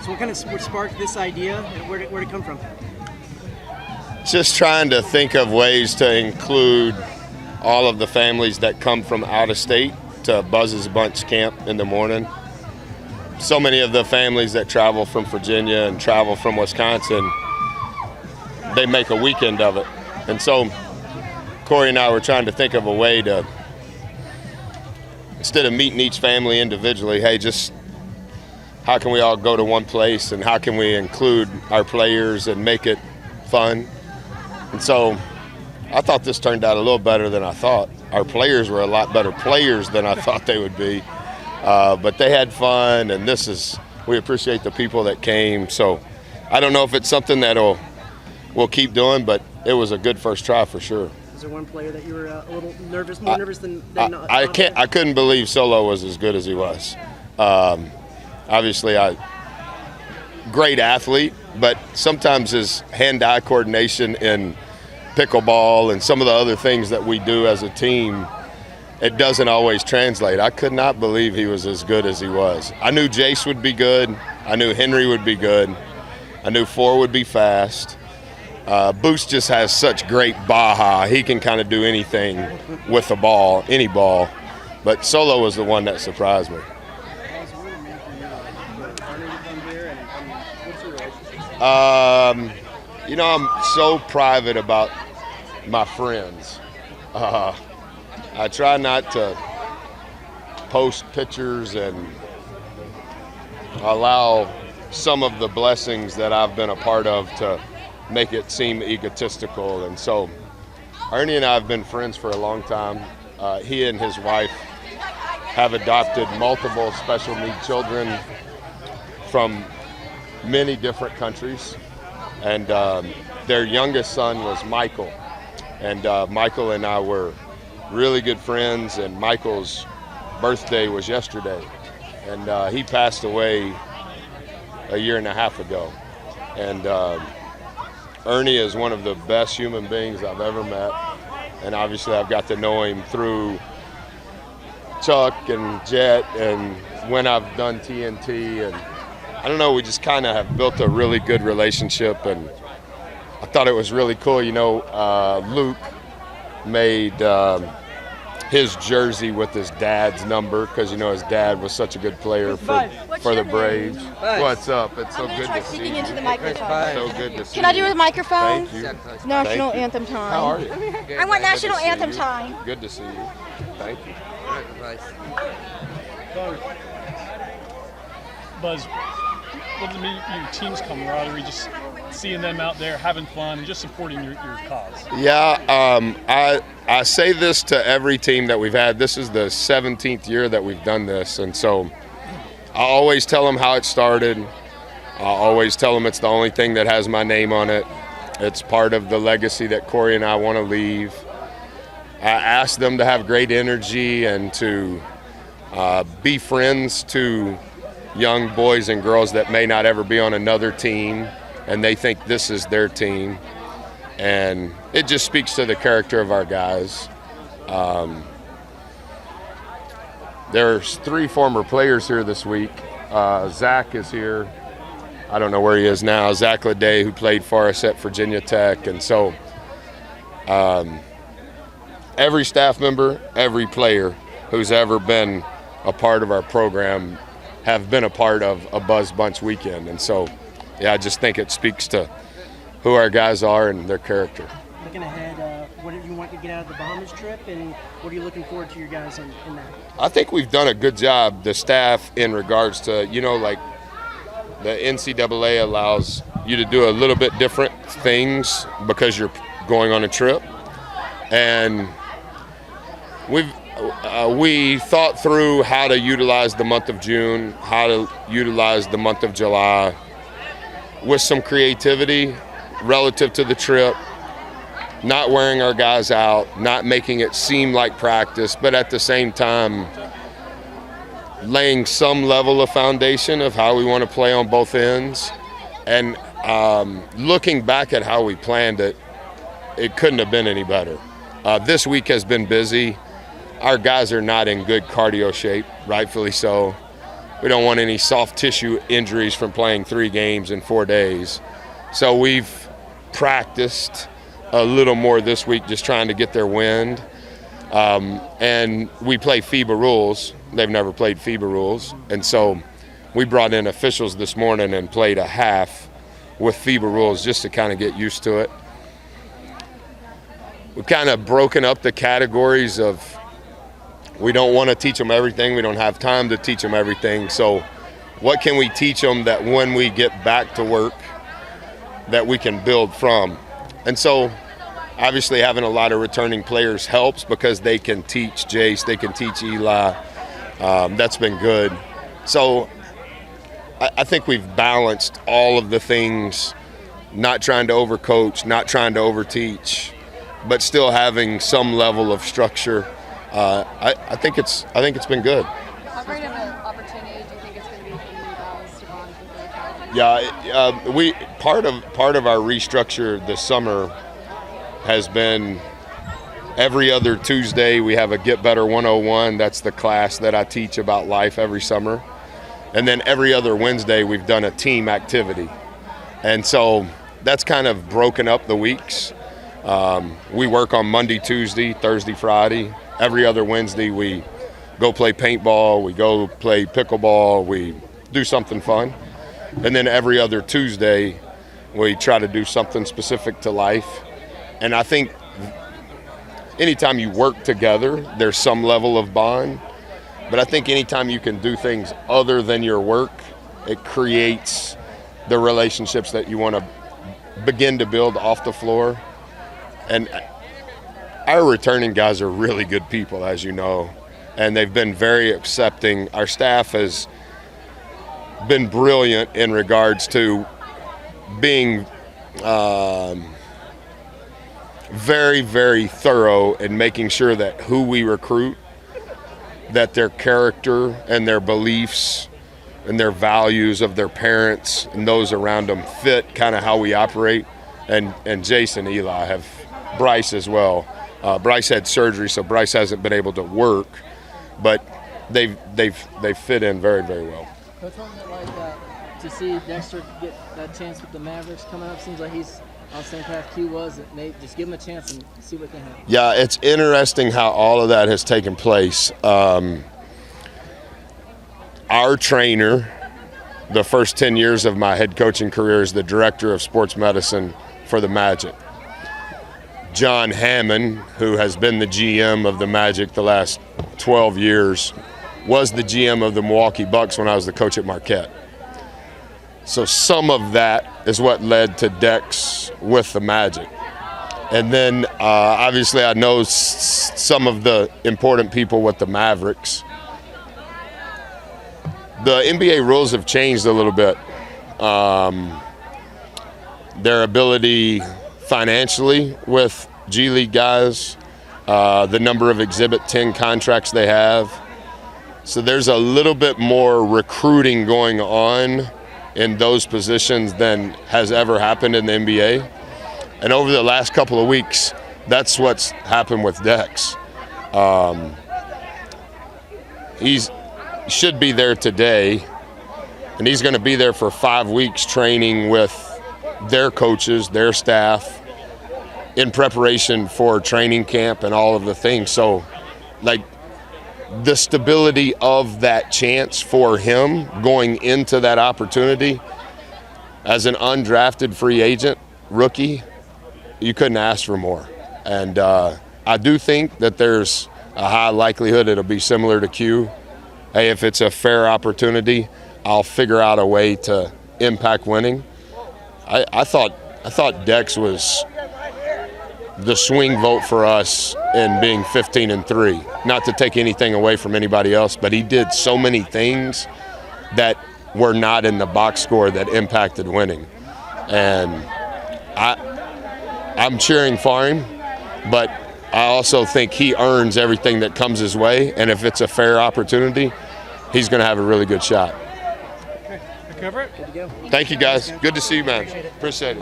So what sparked this idea, and where'd it come from? Just trying to think of ways to include all of the families that come from out of state to Buzz's Bunch Camp in the morning. So many of the families that travel from Virginia and travel from Wisconsin, they make a weekend of it. And so Corey and I were trying to think of a way to, instead of meeting each family individually, hey, just how can we all go to one place and how can we include our players and make it fun? And so I thought this turned out a little better than I thought. Our players were a lot better players than I thought they would be. But they had fun, and we appreciate the people that came. So I don't know if it's something that we'll keep doing, but it was a good first try for sure. Is there one player that you were a little nervous, more nervous than I couldn't believe Solo was as good as he was. Obviously, great athlete, but sometimes his hand-eye coordination in pickleball and some of the other things that we do as a team, it doesn't always translate. I could not believe he was as good as he was. I knew Jace would be good. I knew Henry would be good. I knew Four would be fast. Boost just has such great baha. He can kind of do anything with the ball, any ball. But Solo was the one that surprised me. I'm so private about my friends. I try not to post pictures and allow some of the blessings that I've been a part of to make it seem egotistical. And so Ernie and I have been friends for a long time. He and his wife have adopted multiple special needs children from many different countries. And their youngest son was Michael. And Michael and I were really good friends, and Michael's birthday was yesterday. And he passed away a year and a half ago. And Ernie is one of the best human beings I've ever met. And obviously I've got to know him through Chuck and Jet and when I've done TNT. And I don't know, we just kind of have built a really good relationship. And I thought it was really cool. Luke made his jersey with his dad's number because his dad was such a good player for the Braves. What's up? It's so good to see you. Into the microphone. So good to see you. Can I do the microphone? Thank you. National anthem time. How are you? I want national anthem time. Good to see you. Thank you. Buzz, what does your team's camaraderie, just seeing them out there having fun and just supporting your cause? Yeah, I say this to every team that we've had. This is the 17th year that we've done this, and so I always tell them how it started. I always tell them it's the only thing that has my name on it. It's part of the legacy that Corey and I want to leave. I ask them to have great energy and to be friends to young boys and girls that may not ever be on another team, and they think this is their team. And it just speaks to the character of our guys. There's 3 former players here this week. Zach is here. I don't know where he is now. Zach Leday, who played for us at Virginia Tech. And so every staff member, every player who's ever been a part of our program have been a part of a Buzz Bunch weekend. And so, I just think it speaks to who our guys are and their character. Looking ahead, what do you want to get out of the Bahamas trip, and what are you looking forward to your guys in that? I think we've done a good job, the staff, in regards to, like the NCAA allows you to do a little bit different things because you're going on a trip. And we thought through how to utilize the month of June, how to utilize the month of July with some creativity relative to the trip, not wearing our guys out, not making it seem like practice, but at the same time laying some level of foundation of how we want to play on both ends. And looking back at how we planned it, it couldn't have been any better. This week has been busy. Our guys are not in good cardio shape, rightfully so. we don't want any soft tissue injuries from playing 3 games in 4 days. So we've practiced a little more this week, just trying to get their wind. And we play FIBA rules. They've never played FIBA rules. And so we brought in officials this morning and played a half with FIBA rules just to kind of get used to it. We've kind of broken up the categories of, we don't want to teach them everything. We don't have time to teach them everything. So what can we teach them that when we get back to work that we can build from? And so obviously having a lot of returning players helps because they can teach Jace, they can teach Eli. That's been good. So I think we've balanced all of the things, not trying to overcoach, not trying to overteach, but still having some level of structure. I think it's been good. How great of an opportunity do you think it's going to be for you guys to bond with their child? Yeah, we part of our restructure this summer has been every other Tuesday we have a Get Better 101. That's the class that I teach about life every summer. And then every other Wednesday we've done a team activity. And so that's kind of broken up the weeks. We work on Monday, Tuesday, Thursday, Friday. Every other Wednesday we go play paintball, we go play pickleball, we do something fun. And then every other Tuesday we try to do something specific to life. And I think anytime you work together, there's some level of bond. But I think anytime you can do things other than your work, it creates the relationships that you want to begin to build off the floor. And our returning guys are really good people, as you know, and they've been very accepting. Our staff has been brilliant in regards to being very, very thorough in making sure that who we recruit, that their character and their beliefs and their values of their parents and those around them fit kind of how we operate. And Jason, Eli have, Bryce as well. Bryce had surgery, so Bryce hasn't been able to work, but they've fit in very, very well. Coach, what was it like to see Dexter get that chance with the Mavericks coming up? Seems like he's on the same path Q was. Maybe just give him a chance and see what can happen. Yeah, it's interesting how all of that has taken place. Our trainer, the first 10 years of my head coaching career, is the director of sports medicine for the Magic. John Hammond, who has been the GM of the Magic the last 12 years, was the GM of the Milwaukee Bucks when I was the coach at Marquette. So some of that is what led to Dex with the Magic. And then obviously I know some of the important people with the Mavericks. The NBA rules have changed a little bit. Their ability financially with G League guys, the number of Exhibit 10 contracts they have. So there's a little bit more recruiting going on in those positions than has ever happened in the NBA. And over the last couple of weeks, that's what's happened with Dex. He should be there today, and he's going to be there for 5 weeks training with their coaches, their staff, in preparation for training camp and all of the things. So, like, the stability of that chance for him going into that opportunity as an undrafted free agent rookie, you couldn't ask for more. And I do think that there's a high likelihood it'll be similar to Q. Hey, if it's a fair opportunity, I'll figure out a way to impact winning. I thought Dex was the swing vote for us in being 15-3. Not to take anything away from anybody else, but he did so many things that were not in the box score that impacted winning. And I'm cheering for him, but I also think he earns everything that comes his way, and if it's a fair opportunity, he's going to have a really good shot. Cover it. Good to go. Thank you, guys. Good to see you, man. Appreciate it.